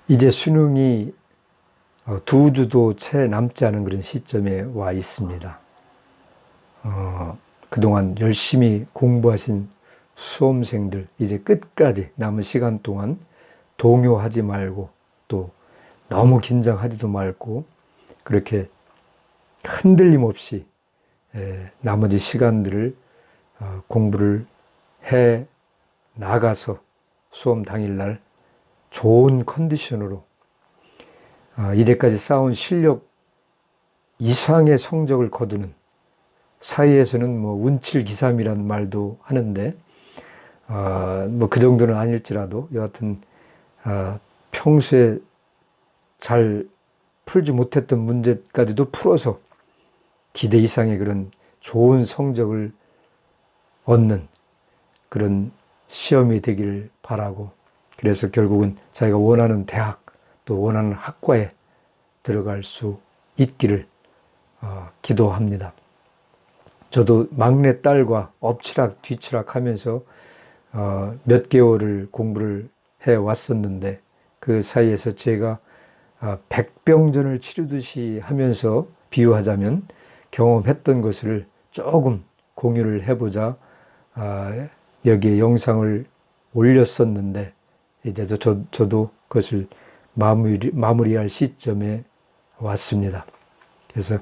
이제 수능이 2주도 채 남지 않은 그런 시점에 와 있습니다. 그동안 열심히 공부하신 수험생들, 이제 끝까지 남은 시간 동안 동요하지 말고, 또 너무 긴장하지도 말고, 그렇게 흔들림 없이 나머지 시간들을 공부를 해 나가서 수험 당일날 좋은 컨디션으로 이제까지 쌓은 실력 이상의 성적을 거두는, 사이에서는 뭐 운칠기삼이란 말도 하는데 뭐 그 정도는 아닐지라도 여하튼 평소에 잘 풀지 못했던 문제까지도 풀어서 기대 이상의 그런 좋은 성적을 얻는 그런 시험이 되기를 바라고, 그래서 결국은 자기가 원하는 대학 또 원하는 학과에 들어갈 수 있기를 기도합니다. 저도 막내 딸과 엎치락 뒤치락 하면서 몇 개월을 공부를 해왔었는데, 그 사이에서 제가 백병전을 치르듯이 하면서 비유하자면 경험했던 것을 조금 공유를 해보자 여기에 영상을 올렸었는데, 이제 저도 그것을 마무리할 시점에 왔습니다. 그래서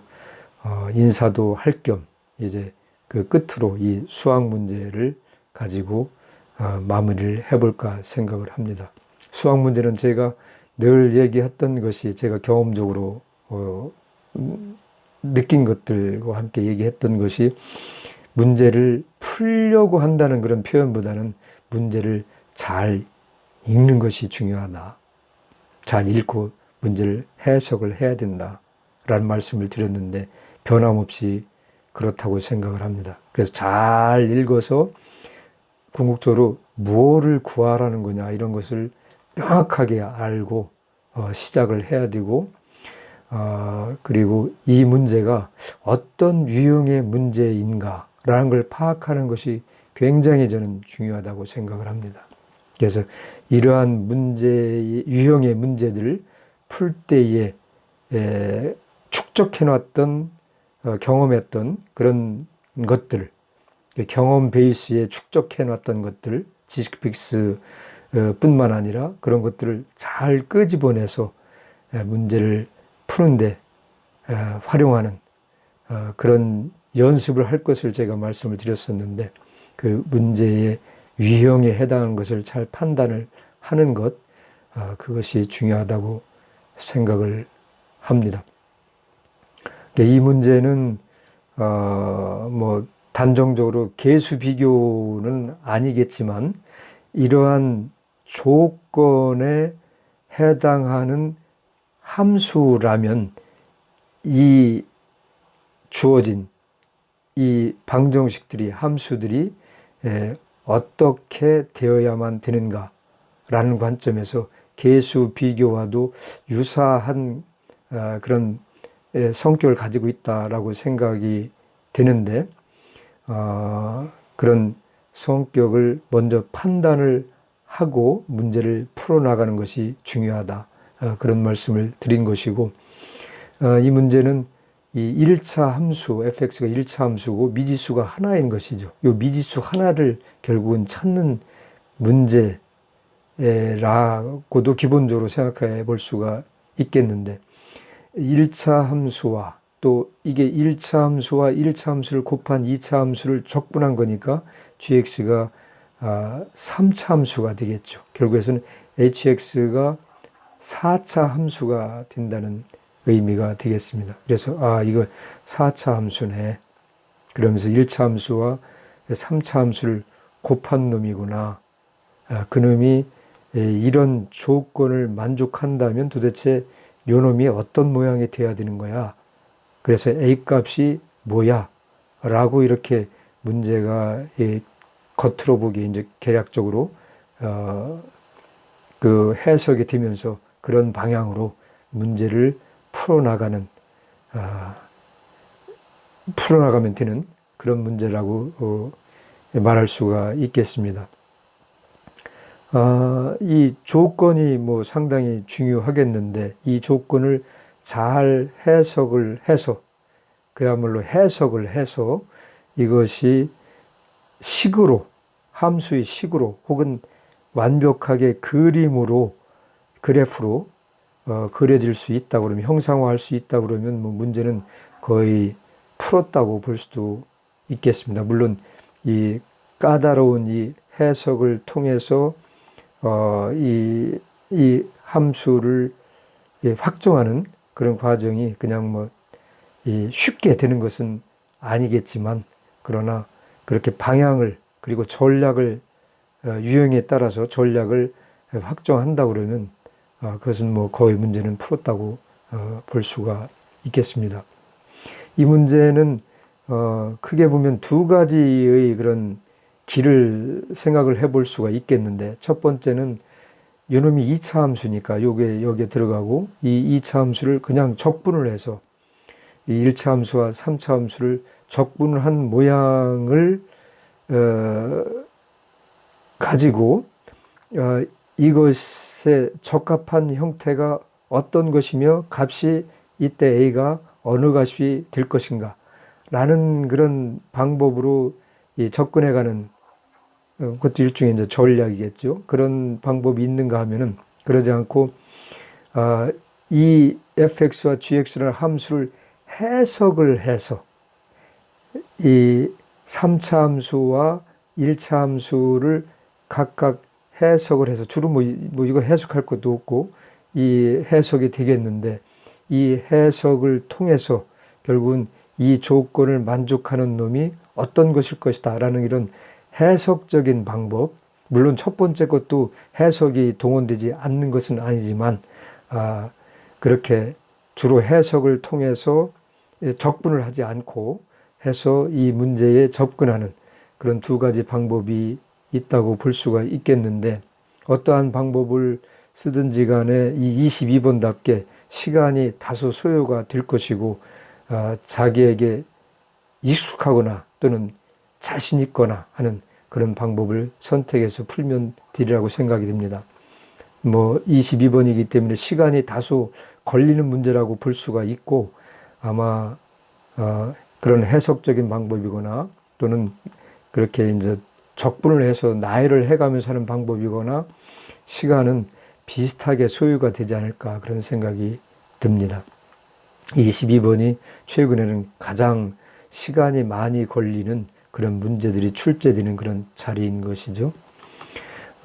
인사도 할 겸 이제 그 끝으로 이 수학 문제를 가지고 마무리를 해볼까 생각을 합니다. 수학 문제는 제가 늘 얘기했던 것이, 제가 경험적으로 느낀 것들과 함께 얘기했던 것이, 문제를 풀려고 한다는 그런 표현보다는 문제를 잘 읽는 것이 중요하다. 잘 읽고 문제를 해석을 해야 된다라는 말씀을 드렸는데, 변함없이 그렇다고 생각을 합니다. 그래서 잘 읽어서 궁극적으로 무엇을 구하라는 거냐, 이런 것을 명확하게 알고 시작을 해야 되고, 그리고 이 문제가 어떤 유형의 문제인가라는 걸 파악하는 것이 굉장히 저는 중요하다고 생각을 합니다. 그래서 이러한 유형의 문제들을 풀 때에 축적해놨던, 경험했던 그런 것들, 경험 베이스에 축적해놨던 것들, 지식 빅스 뿐만 아니라 그런 것들을 잘 끄집어내서 문제를 푸는데 활용하는 그런 연습을 할 것을 제가 말씀을 드렸었는데, 그 문제의 유형에 해당하는 것을 잘 판단을 하는 것, 그것이 중요하다고 생각을 합니다. 이 문제는 뭐 단정적으로 계수 비교는 아니겠지만, 이러한 조건에 해당하는 함수라면 이 주어진 이 방정식들이, 함수들이 어떻게 되어야만 되는가라는 관점에서 계수 비교와도 유사한 그런 성격을 가지고 있다라고 생각이 되는데, 그런 성격을 먼저 판단을 하고 문제를 풀어나가는 것이 중요하다, 그런 말씀을 드린 것이고, 이 문제는 이 1차 함수, fx가 1차 함수고 미지수가 하나인 것이죠. 이 미지수 하나를 결국은 찾는 문제라고도 기본적으로 생각해 볼 수가 있겠는데, 1차 함수와 또 이게 1차 함수와 1차 함수를 곱한 2차 함수를 적분한 거니까 gx가 3차 함수가 되겠죠. 결국에서는 hx가 4차 함수가 된다는 의미가 되겠습니다. 그래서 이거 4차 함수네, 그러면서 1차 함수와 3차 함수를 곱한 놈이구나, 그 놈이 이런 조건을 만족한다면 도대체 요 놈이 어떤 모양이 돼야 되는 거야, 그래서 A 값이 뭐야 라고 이렇게 문제가 겉으로 보기에 이제 계략적으로 그 해석이 되면서 그런 방향으로 문제를 풀어나가면 되는 그런 문제라고 말할 수가 있겠습니다. 이 조건이 뭐 상당히 중요하겠는데 이 조건을 잘 해석을 해서 그야말로 해석을 해서 이것이 식으로 함수의 식으로 혹은 완벽하게 그림으로 그래프로 그려질 수 있다 그러면 형상화할 수 있다 그러면 뭐 문제는 거의 풀었다고 볼 수도 있겠습니다. 물론 이 까다로운 이 해석을 통해서 이 함수를 확정하는 그런 과정이 그냥 뭐 쉽게 되는 것은 아니겠지만 그러나 그렇게 방향을 그리고 전략을 유형에 따라서 전략을 확정한다 그러면 그것은 뭐 거의 문제는 풀었다고 볼 수가 있겠습니다. 이 문제는 크게 보면 두 가지의 그런 길을 생각을 해볼 수가 있겠는데 첫 번째는 요놈이 2차 함수니까 여기에 들어가고 이 2차 함수를 그냥 적분을 해서 이 1차 함수와 3차 함수를 적분을 한 모양을 가지고 이것의 적합한 형태가 어떤 것이며 값이 이때 A가 어느 값이 될 것인가 라는 그런 방법으로 접근해가는 그것도 일종의 이제 전략이겠죠. 그런 방법이 있는가 하면은 그러지 않고 이 fx와 gx라는 함수를 해석을 해서 이 3차 함수와 1차 함수를 각각 해석을 해서 주로 뭐 이거 해석할 것도 없고 이 해석이 되겠는데 이 해석을 통해서 결국은 이 조건을 만족하는 놈이 어떤 것일 것이다 라는 이런 해석적인 방법, 물론 첫 번째 것도 해석이 동원되지 않는 것은 아니지만 그렇게 주로 해석을 통해서 적분을 하지 않고 해서 이 문제에 접근하는 그런 두 가지 방법이 있다고 볼 수가 있겠는데 어떠한 방법을 쓰든지 간에 이 22번답게 시간이 다소 소요가 될 것이고 자기에게 익숙하거나 또는 자신 있거나 하는 그런 방법을 선택해서 풀면 되리라고 생각이 듭니다. 뭐 22번이기 때문에 시간이 다소 걸리는 문제라고 볼 수가 있고 아마 그런 해석적인 방법이거나 또는 그렇게 이제 적분을 해서 나열을 해가면서 하는 방법이거나 시간은 비슷하게 소요가 되지 않을까 그런 생각이 듭니다. 22번이 최근에는 가장 시간이 많이 걸리는 그런 문제들이 출제되는 그런 자리인 것이죠.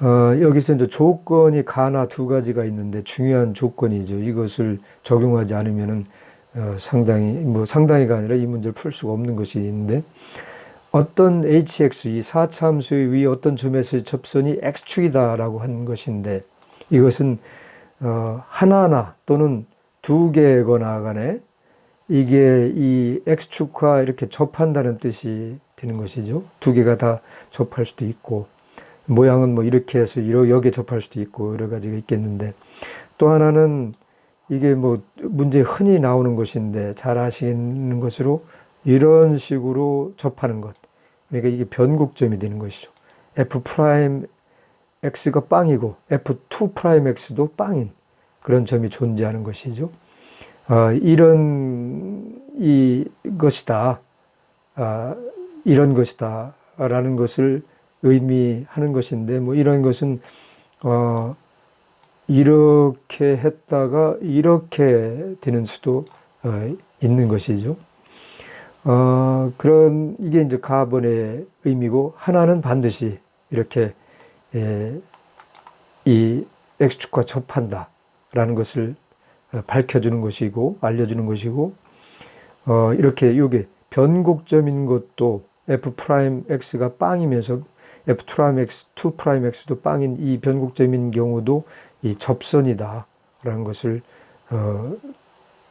여기서 이제 조건이 가나 두 가지가 있는데 중요한 조건이죠. 이것을 적용하지 않으면은 상당히가 아니라 이 문제를 풀 수가 없는 것이 있는데 어떤 hx, 이 4차 함수의 위 어떤 점에서의 접선이 x축이다라고 한 것인데 이것은 하나하나 또는 두 개거나 간에 이게 이 x축과 이렇게 접한다는 뜻이 되는 것이죠. 두 개가 다 접할 수도 있고 모양은 뭐 이렇게 해서 여기에 접할 수도 있고 여러 가지가 있겠는데 또 하나는 이게 뭐 문제에 흔히 나오는 것인데 잘 아시는 것으로 이런 식으로 접하는 것. 그러니까 이게 변곡점이 되는 것이죠. f'x가 빵이고 f2'x도 빵인 그런 점이 존재하는 것이죠. 이런 것이다 라는 것을 의미하는 것인데 뭐 이런 것은 이렇게 했다가 이렇게 되는 수도 있는 것이죠. 이게 이제 가번의 의미고 하나는 반드시 이렇게 이 x축과 접한다 라는 것을 밝혀주는 것이고 알려주는 것이고 이렇게 요게 변곡점인 것도 f'x가 빵이면서 f2'x도 빵인 이 변곡점인 경우도 이 접선이다 라는 것을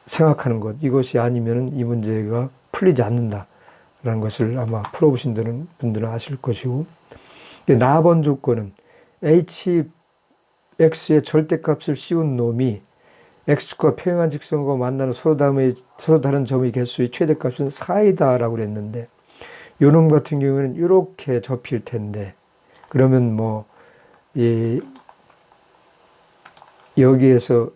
생각하는 것, 이것이 아니면 이 문제가 풀리지 않는다 라는 것을 아마 풀어보신 분들은 아실 것이고 나번 조건은 hx의 절대값을 씌운 놈이 x축과 평행한 직선과 만나는 서로 다른 점의 개수의 최대값은 4이다 라고 그랬는데 요놈 같은 경우에는 이렇게 접힐 텐데 그러면 뭐 여기에서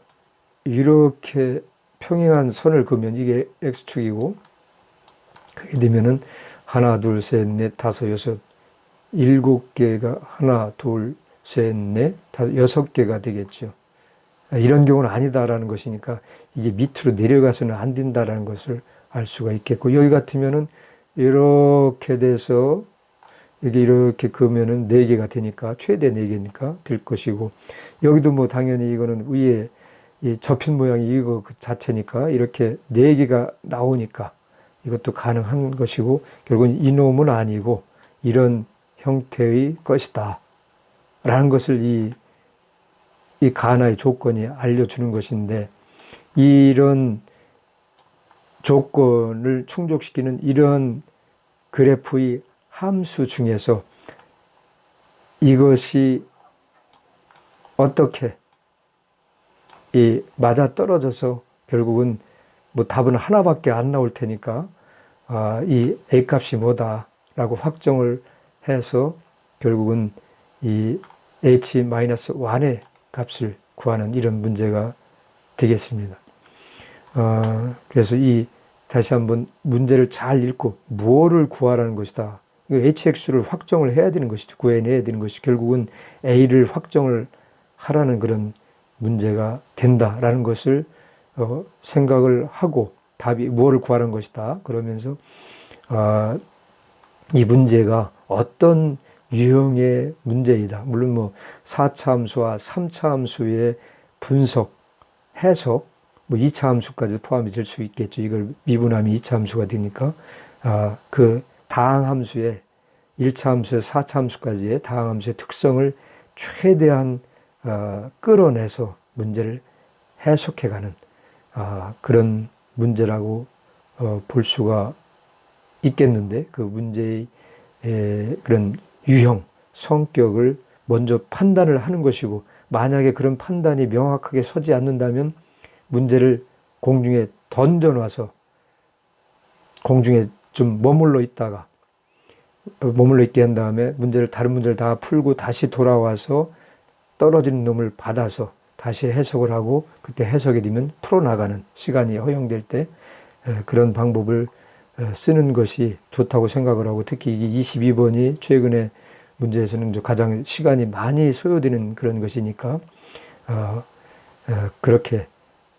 이렇게 평행한 선을 그으면 이게 X축이고, 그게 되면은 하나, 둘, 셋, 넷, 다섯, 여섯, 7개가 하나, 둘, 셋, 넷, 다섯, 6개가 되겠죠. 이런 경우는 아니다라는 것이니까 이게 밑으로 내려가서는 안 된다라는 것을 알 수가 있겠고, 여기 같으면은 이렇게 돼서 여기 이렇게 그으면은 4개가 되니까 최대 4개니까 될 것이고, 여기도 뭐 당연히 이거는 위에 이 접힌 모양이 이거 그 자체니까 이렇게 4개가 나오니까 이것도 가능한 것이고, 결국은 이놈은 아니고 이런 형태의 것이다 라는 것을 이 가나의 조건이 알려주는 것인데, 이런 조건을 충족시키는 이런 그래프의 함수 중에서 이것이 어떻게 맞아떨어져서 결국은 뭐 답은 하나밖에 안 나올 테니까 이 A 값이 뭐다라고 확정을 해서 결국은 이 H-1의 값을 구하는 이런 문제가 되겠습니다. 그래서 다시 한번 문제를 잘 읽고 무엇을 구하라는 것이다. hx를 확정을 해야 되는 것이죠. 구해내야 되는 것이 결국은 a를 확정을 하라는 그런 문제가 된다라는 것을 생각을 하고 답이 무엇을 구하라는 것이다. 그러면서 이 문제가 어떤 유형의 문제이다. 물론 뭐 4차 함수와 3차 함수의 분석, 해석, 뭐 2차 함수까지 포함이 될 수 있겠죠. 이걸 미분하면 2차 함수가 되니까 그 다항 함수의 1차 함수에서 4차 함수까지의 다항 함수의 특성을 최대한 끌어내서 문제를 해석해가는 그런 문제라고 볼 수가 있겠는데, 그 문제의 그런 유형, 성격을 먼저 판단을 하는 것이고, 만약에 그런 판단이 명확하게 서지 않는다면 문제를 공중에 던져놔서 공중에 좀 머물러 있게 한 다음에 다른 문제를 다 풀고 다시 돌아와서 떨어진 놈을 받아서 다시 해석을 하고, 그때 해석이 되면 풀어나가는 시간이 허용될 때 그런 방법을 쓰는 것이 좋다고 생각을 하고, 특히 이 22번이 최근에 문제에서는 가장 시간이 많이 소요되는 그런 것이니까 그렇게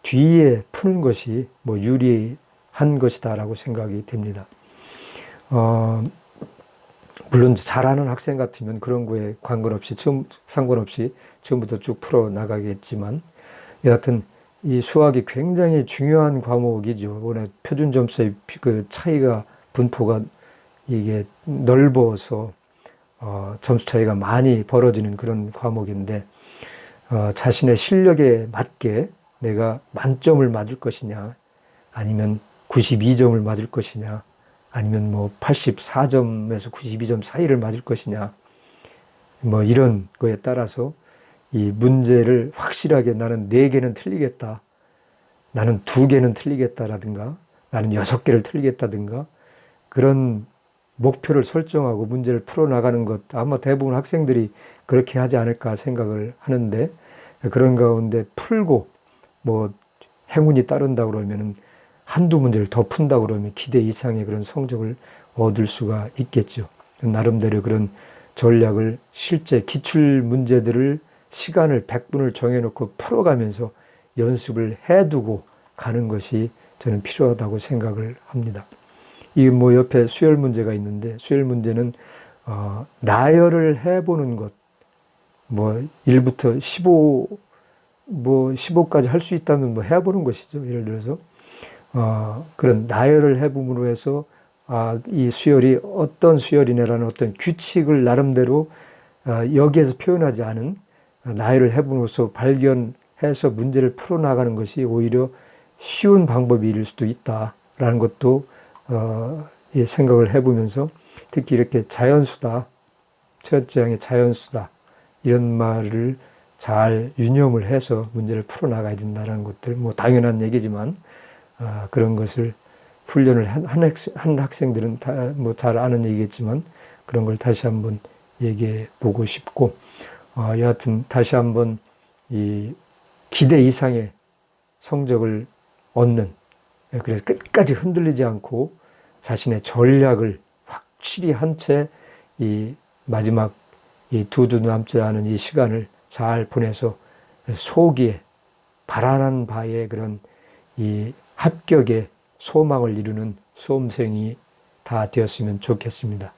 뒤에 푸는 것이 뭐 유리한 것이다라고 생각이 됩니다. 물론 잘하는 학생 같으면 그런 거에 상관없이 처음부터 쭉 풀어 나가겠지만, 여하튼 이 수학이 굉장히 중요한 과목이죠. 워낙 표준 점수의 그 차이가, 분포가 이게 넓어서 점수 차이가 많이 벌어지는 그런 과목인데, 자신의 실력에 맞게 내가 만점을 맞을 것이냐, 아니면 92점을 맞을 것이냐, 아니면 뭐 84점에서 92점 사이를 맞을 것이냐, 뭐 이런 거에 따라서 이 문제를 확실하게 나는 4개는 틀리겠다, 나는 2개는 틀리겠다라든가, 나는 6개를 틀리겠다든가, 그런 목표를 설정하고 문제를 풀어나가는 것, 아마 대부분 학생들이 그렇게 하지 않을까 생각을 하는데, 그런 가운데 풀고 뭐 행운이 따른다 그러면은 한두 문제를 더 푼다 그러면 기대 이상의 그런 성적을 얻을 수가 있겠죠. 나름대로 그런 전략을, 실제 기출 문제들을 시간을 100분을 정해놓고 풀어가면서 연습을 해두고 가는 것이 저는 필요하다고 생각을 합니다. 이 뭐 옆에 수열 문제가 있는데, 수열 문제는 나열을 해보는 것, 뭐 1부터 15, 뭐 15까지 할 수 있다면 뭐 해보는 것이죠. 예를 들어서 그런 나열을 해봄으로 해서 이 수열이 어떤 수열이냐라는 어떤 규칙을 나름대로 여기에서 표현하지 않은 나열을 해봄으로써 발견해서 문제를 풀어나가는 것이 오히려 쉬운 방법일 수도 있다라는 것도 생각을 해보면서, 특히 이렇게 자연수다, 첫째 항의 자연수다, 이런 말을 잘 유념을 해서 문제를 풀어나가야 된다는 것들, 뭐 당연한 얘기지만 그런 것을 훈련을 한 학생들은 다 뭐 잘 아는 얘기겠지만 그런 걸 다시 한번 얘기해 보고 싶고, 여하튼 다시 한번 이 기대 이상의 성적을 얻는, 그래서 끝까지 흔들리지 않고 자신의 전략을 확실히 한 채 이 마지막 이 두 주 남지 않은 이 시간을 잘 보내서 소기에 바라는 바에 그런 이 합격의 소망을 이루는 수험생이 다 되었으면 좋겠습니다.